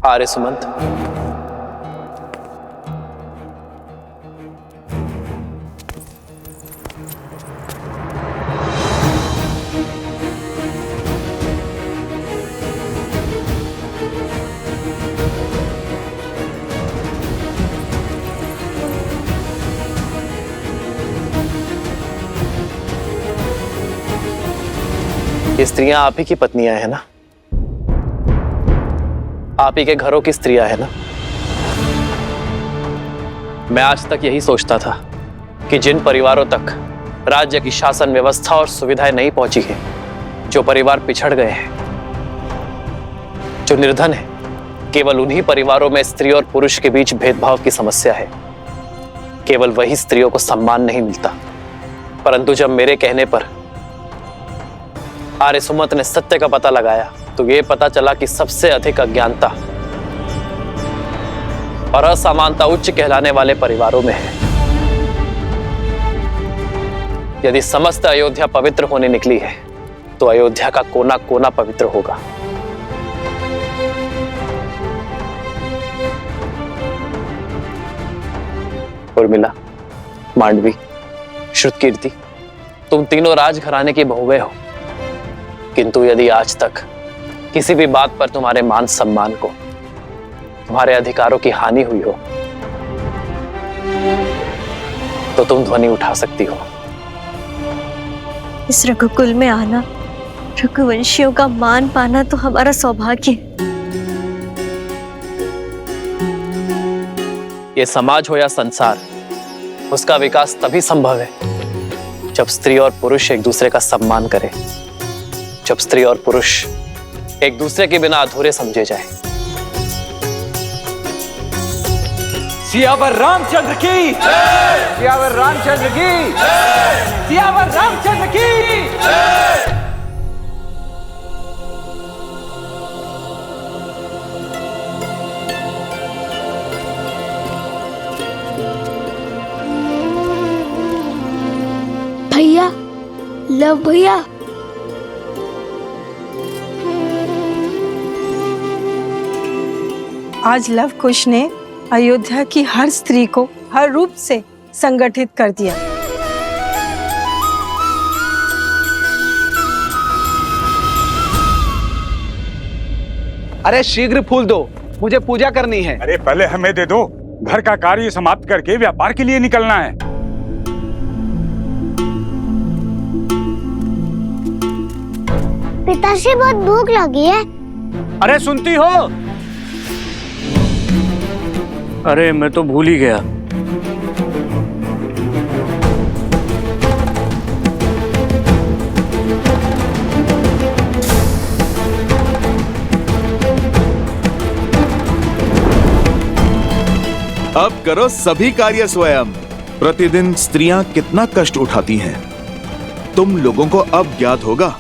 आर्य सुमंत, ये स्त्रियां आप ही की पत्नियां हैं ना? आप ही के घरों की स्त्रियां हैं ना? मैं आज तक यही सोचता था कि जिन परिवारों तक राज्य की शासन व्यवस्था और सुविधाएं नहीं पहुंची है, जो परिवार पिछड़ गए हैं, जो निर्धन है, केवल उन्हीं परिवारों में स्त्री और पुरुष के बीच भेदभाव की समस्या है। केवल वही स्त्रियों को सम्मान नहीं मिलता। परंतु जब मेरे कहने पर आर्य सुमंत ने सत्य का पता लगाया तो यह पता चला कि सबसे अधिक अज्ञानता और असमानता उच्च कहलाने वाले परिवारों में है। यदि समस्त अयोध्या पवित्र होने निकली है तो अयोध्या का कोना कोना पवित्र होगा। उर्मिला, मांडवी, श्रुतकीर्ति, तुम तीनों राजघराने की बहुएं हो, किंतु यदि आज तक किसी भी बात पर तुम्हारे मान सम्मान को, तुम्हारे अधिकारों की हानि हुई हो तो तुम ध्वनि उठा सकती हो। इस रघुकुल में आना, रघुवंशियों का मान पाना तो हमारा सौभाग्य है। ये समाज हो या संसार, उसका विकास तभी संभव है जब स्त्री और पुरुष एक दूसरे का सम्मान करें, जब स्त्री और पुरुष एक दूसरे के बिना अधूरे समझे जाएं। सियावर रामचंद्र की जय! सियावर रामचंद्र की जय! सियावर रामचंद्र की जय! भैया, लव भैया, आज लव कुश ने अयोध्या की हर स्त्री को हर रूप से संगठित कर दिया। अरे शीघ्र फूल दो, मुझे पूजा करनी है। अरे पहले हमें दे दो, घर का कार्य समाप्त करके व्यापार के लिए निकलना है। पिताश्री बहुत भूख लगी है। अरे सुनती हो? अरे मैं तो भूल ही गया। अब करो सभी कार्य स्वयं। प्रतिदिन स्त्रियां कितना कष्ट उठाती हैं, तुम लोगों को अब ज्ञात होगा।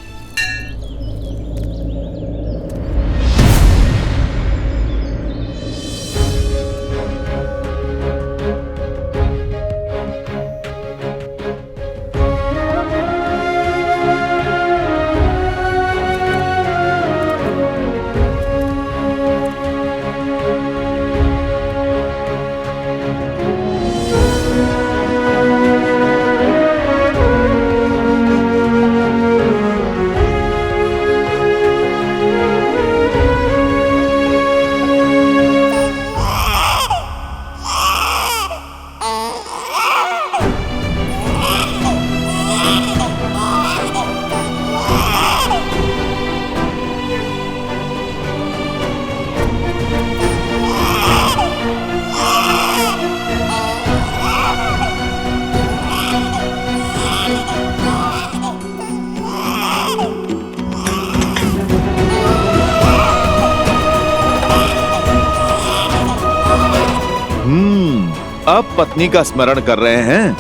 अब पत्नी का स्मरण कर रहे हैं।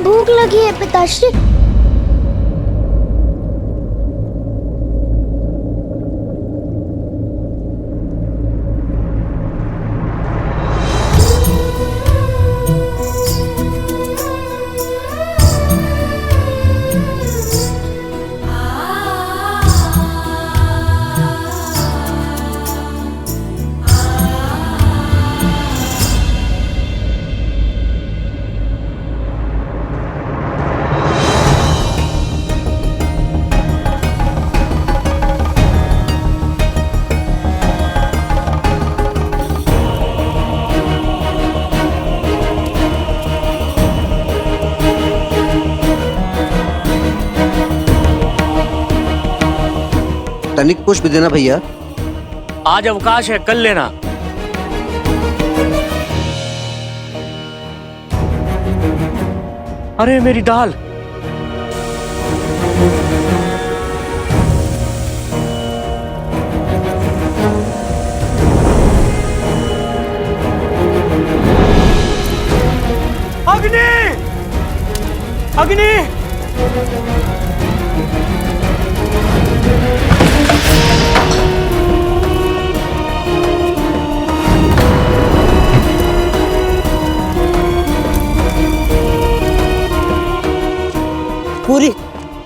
भूख लगी है पिताश्री। तनिक पुष्प देना भैया। आज अवकाश है, कल लेना। अरे मेरी दाल। अग्नि! अग्नि!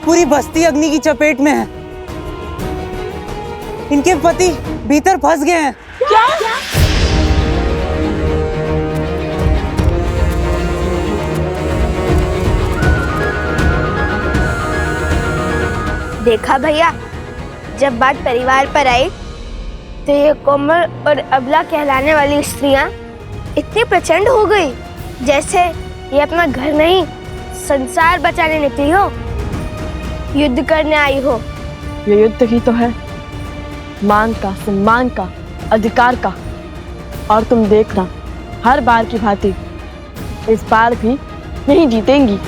पूरी बस्ती अग्नि की चपेट में है। इनके पति भीतर फंस गए हैं। क्या? देखा भैया, जब बात परिवार पर आई तो ये कोमल और अबला कहलाने वाली स्त्रियां इतनी प्रचंड हो गई जैसे ये अपना घर नहीं संसार बचाने निकली हो, युद्ध करने आई हो। ये युद्ध ही तो है, मान का, सम्मान का, अधिकार का। और तुम देखना, हर बार की भांति इस बार भी नहीं जीतेंगी।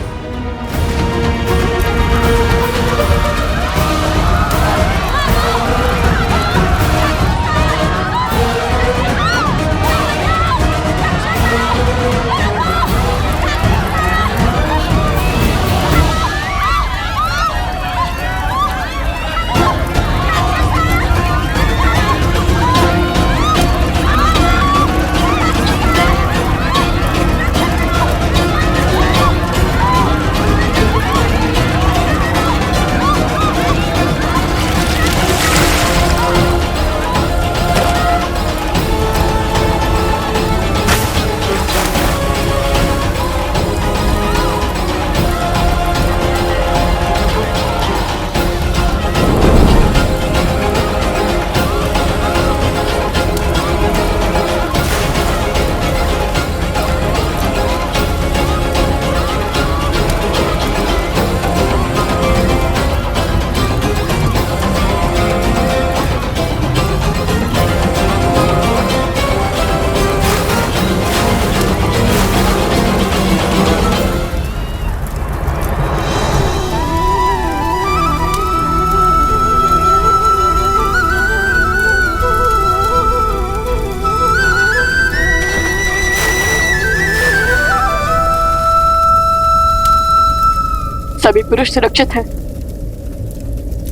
सभी पुरुष सुरक्षित हैं,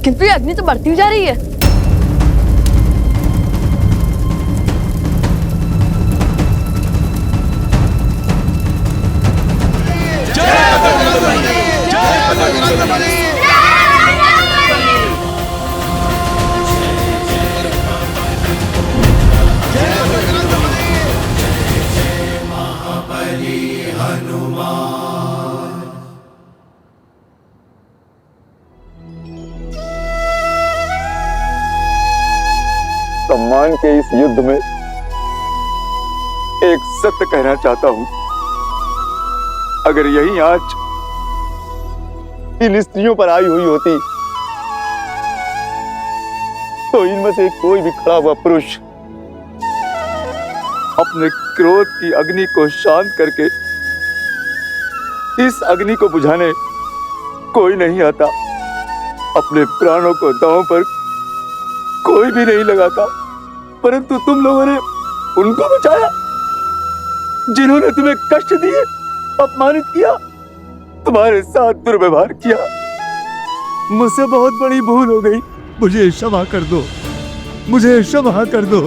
किंतु ये अग्नि तो बढ़ती जा रही है। सम्मान के इस युद्ध में एक सत्य कहना चाहता हूं। अगर यही आंच इन स्त्रियों पर आई हुई होती तो इनमें से कोई भी खड़ा हुआ पुरुष अपने क्रोध की अग्नि को शांत करके इस अग्नि को बुझाने कोई नहीं आता। अपने प्राणों को दांव पर कोई भी नहीं लगाता, परंतु तुम लोगों ने उनको बचाया जिन्होंने तुम्हें कष्ट दिए, अपमानित किया, तुम्हारे साथ दुर्व्यवहार किया। मुझसे बहुत बड़ी भूल हो गई, मुझे क्षमा कर दो, मुझे क्षमा कर दो।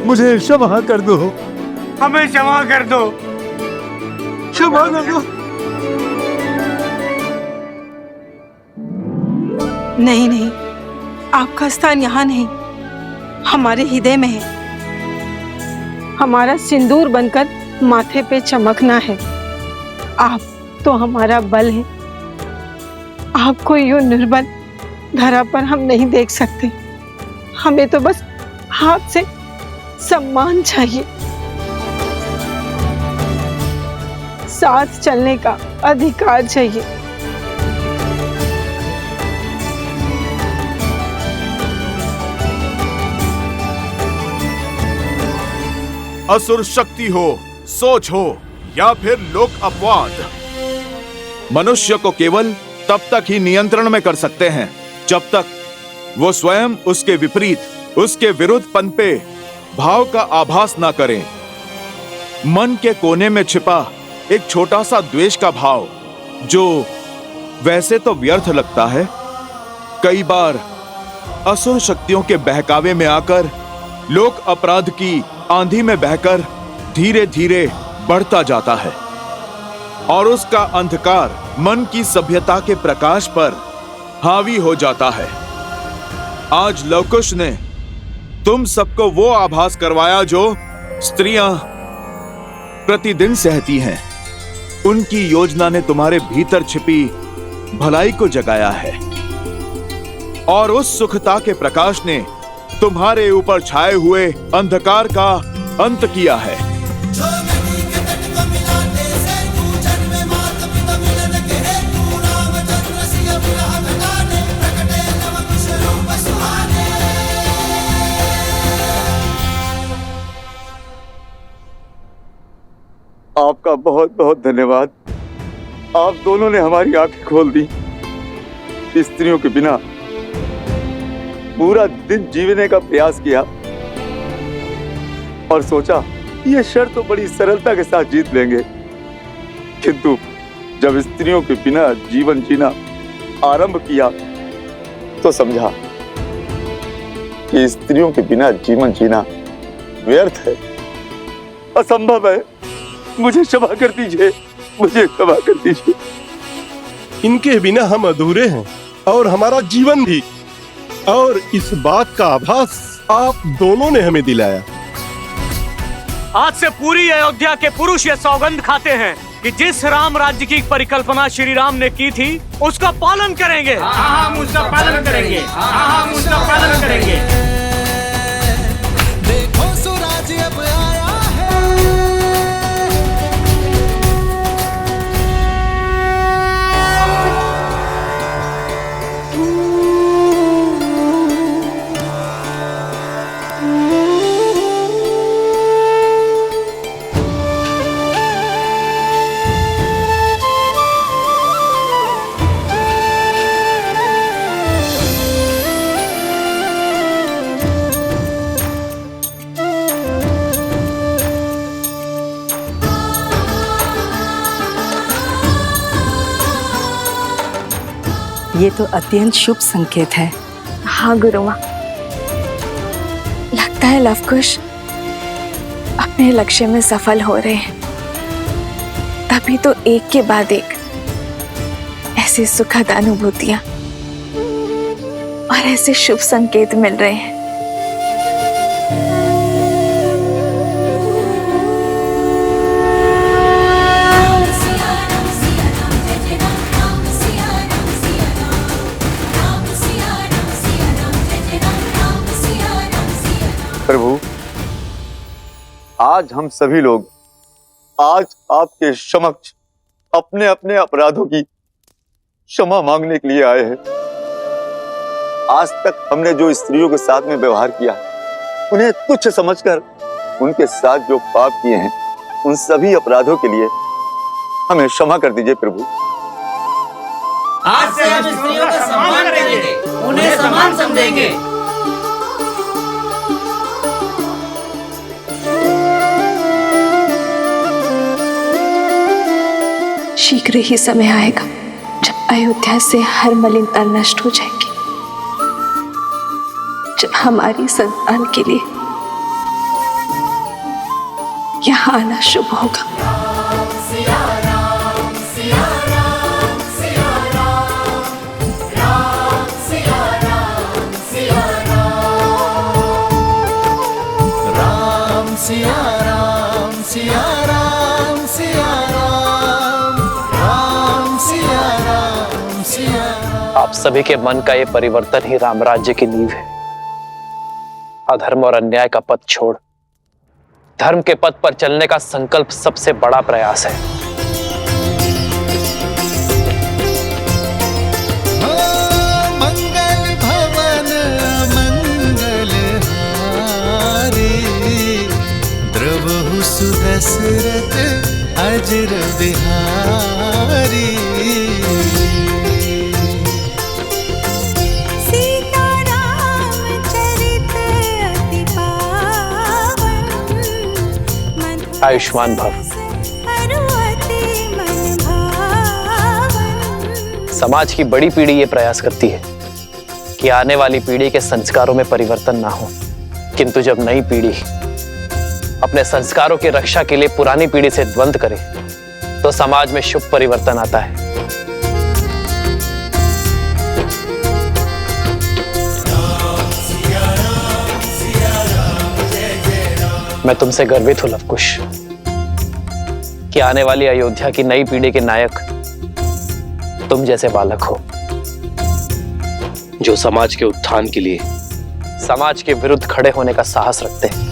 मुझे क्षमा कर दो, हमें क्षमा कर दो, क्षमा कर दो। नहीं नहीं, आपका स्थान यहाँ नहीं, हमारे हृदय में है। हमारा सिंदूर बनकर माथे पे चमकना है। आप तो हमारा बल है, आपको यूं निर्बल धरा पर हम नहीं देख सकते। हमें तो बस हाथ से सम्मान चाहिए, साथ चलने का अधिकार चाहिए। असुर शक्ति हो, सोच हो या फिर लोक अपवाद, मनुष्य को केवल तब तक ही नियंत्रण में कर सकते हैं जब तक वो स्वयं उसके विपरीत, उसके विरुद्ध पनपे भाव का आभास ना करें। मन के कोने में छिपा एक छोटा सा द्वेष का भाव, जो वैसे तो व्यर्थ लगता है, कई बार असुर शक्तियों के बहकावे में आकर लोक अपराध की आंधी में बहकर धीरे धीरे बढ़ता जाता है और उसका अंधकार मन की सभ्यता के प्रकाश पर हावी हो जाता है। आज लवकुश ने तुम सबको वो आभास करवाया जो स्त्रियां प्रतिदिन सहती हैं। उनकी योजना ने तुम्हारे भीतर छिपी भलाई को जगाया है और उस सुखता के प्रकाश ने तुम्हारे ऊपर छाए हुए अंधकार का अंत किया है। आपका बहुत बहुत धन्यवाद। आप दोनों ने हमारी आंखें खोल दी। स्त्रियों के बिना पूरा दिन जीने का प्रयास किया और सोचा ये शर्त तो बड़ी सरलता के साथ जीत लेंगे, किंतु जब स्त्रियों के बिना जीवन जीना आरंभ किया तो समझा कि स्त्रियों के बिना जीवन जीना व्यर्थ है, असंभव है। मुझे क्षमा कर दीजिए, मुझे क्षमा कर दीजिए। इनके बिना हम अधूरे हैं और हमारा जीवन भी, और इस बात का आभास आप दोनों ने हमें दिलाया। आज से पूरी अयोध्या के पुरुष ये सौगंध खाते हैं कि जिस राम राज्य की परिकल्पना श्री राम ने की थी उसका पालन करेंगे। हम उसका पालन करेंगे, हम उसका पालन करेंगे। देखो स्वराज अब आया है। ये तो अत्यंत शुभ संकेत है। हाँ गुरु माँ, लगता है लवकुश अपने लक्ष्य में सफल हो रहे हैं। तभी तो एक के बाद एक ऐसी सुखद अनुभूतियां और ऐसे शुभ संकेत मिल रहे हैं। प्रभु, आज हम सभी लोग आज आपके समक्ष अपने अपने अपराधों की क्षमा मांगने के लिए आए हैं। आज तक हमने जो स्त्रियों के साथ में व्यवहार किया है, उन्हें तुच्छ समझकर उनके साथ जो पाप किए हैं, उन सभी अपराधों के लिए हमें क्षमा कर दीजिए प्रभु। आज से हम स्त्रियों का सम्मान करेंगे, उन्हें समान समझेंगे। शीघ्र ही समय आएगा जब अयोध्या से हर मलिनता नष्ट हो जाएगी, जब हमारी संतान के लिए यहाँ आना शुभ होगा। आप सभी के मन का ये परिवर्तन ही राम राज्य की नींव है। अधर्म और अन्याय का पथ छोड़ धर्म के पथ पर चलने का संकल्प सबसे बड़ा प्रयास है। मंगल भवन मंगल हारी, द्रव वज्र विहारी। आयुष्मान भव। समाज की बड़ी पीढ़ी ये प्रयास करती है कि आने वाली पीढ़ी के संस्कारों में परिवर्तन ना हो, किंतु जब नई पीढ़ी अपने संस्कारों की रक्षा के लिए पुरानी पीढ़ी से द्वंद्व करे तो समाज में शुभ परिवर्तन आता है। मैं तुमसे गर्वित हूं लवकुश कि आने वाली अयोध्या की नई पीढ़ी के नायक तुम जैसे बालक हो, जो समाज के उत्थान के लिए समाज के विरुद्ध खड़े होने का साहस रखते हैं।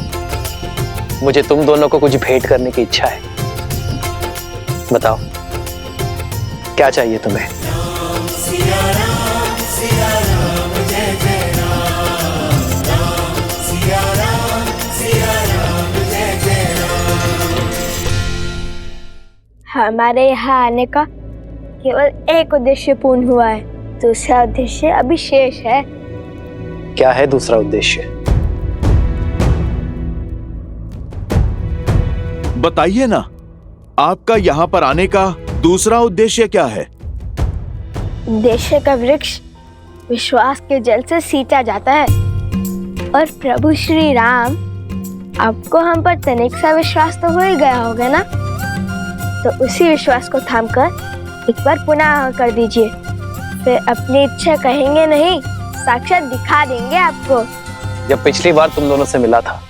मुझे तुम दोनों को कुछ भेंट करने की इच्छा है। बताओ क्या चाहिए तुम्हें? हमारे यहाँ आने का केवल एक उद्देश्य पूर्ण हुआ है, दूसरा उद्देश्य अभी शेष है। क्या है दूसरा उद्देश्य? बताइए ना, आपका यहाँ पर आने का दूसरा उद्देश्य क्या है? उद्देश्य का वृक्ष विश्वास के जल से सींचा जाता है और प्रभु श्री राम, आपको हम पर तनिक सा विश्वास तो हो ही गया होगा ना, तो उसी विश्वास को थामकर एक बार पुनः कर दीजिए, फिर अपनी इच्छा कहेंगे नहीं, साक्षात दिखा देंगे आपको। जब पिछली बार तुम दोनों से मिला था,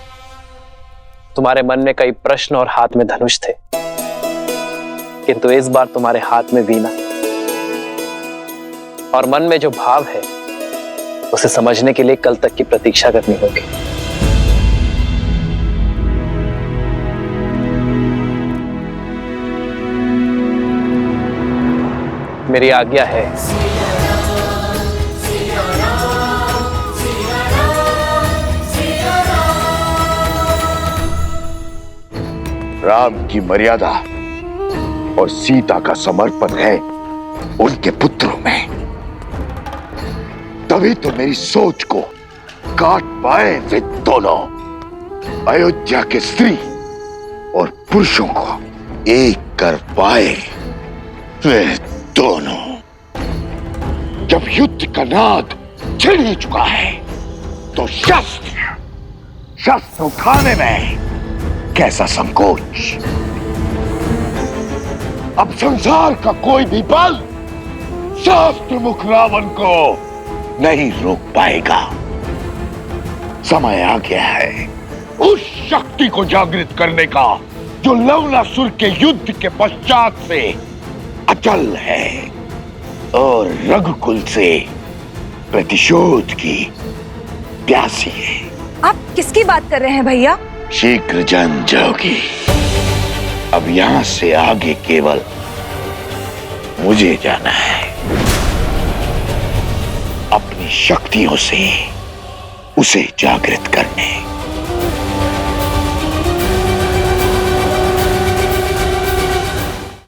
तुम्हारे मन में कई प्रश्न और हाथ में धनुष थे, किंतु इस बार तुम्हारे हाथ में वीणा और मन में जो भाव है उसे समझने के लिए कल तक की प्रतीक्षा करनी होगी। मेरी आज्ञा है। राम की मर्यादा और सीता का समर्पण है उनके पुत्रों में, तभी तो मेरी सोच को काट पाए वे दोनों। अयोध्या के स्त्री और पुरुषों को एक कर पाए वे दोनों। जब युद्ध का नाद छिड़ ही चुका है तो शस्त्र उठाने में कैसा संकोच। अब संसार का कोई भी बल शास्त्र मुख रावण को नहीं रोक पाएगा। समय आ गया है उस शक्ति को जागृत करने का जो लवणासुर के युद्ध के पश्चात से अचल है और रघुकुल से प्रतिशोध की प्यासी है। आप किसकी बात कर रहे हैं भैया? शीघ्र जान जाओगी। अब यहां से आगे केवल मुझे जाना है, अपनी शक्तियों से उसे जागृत करने।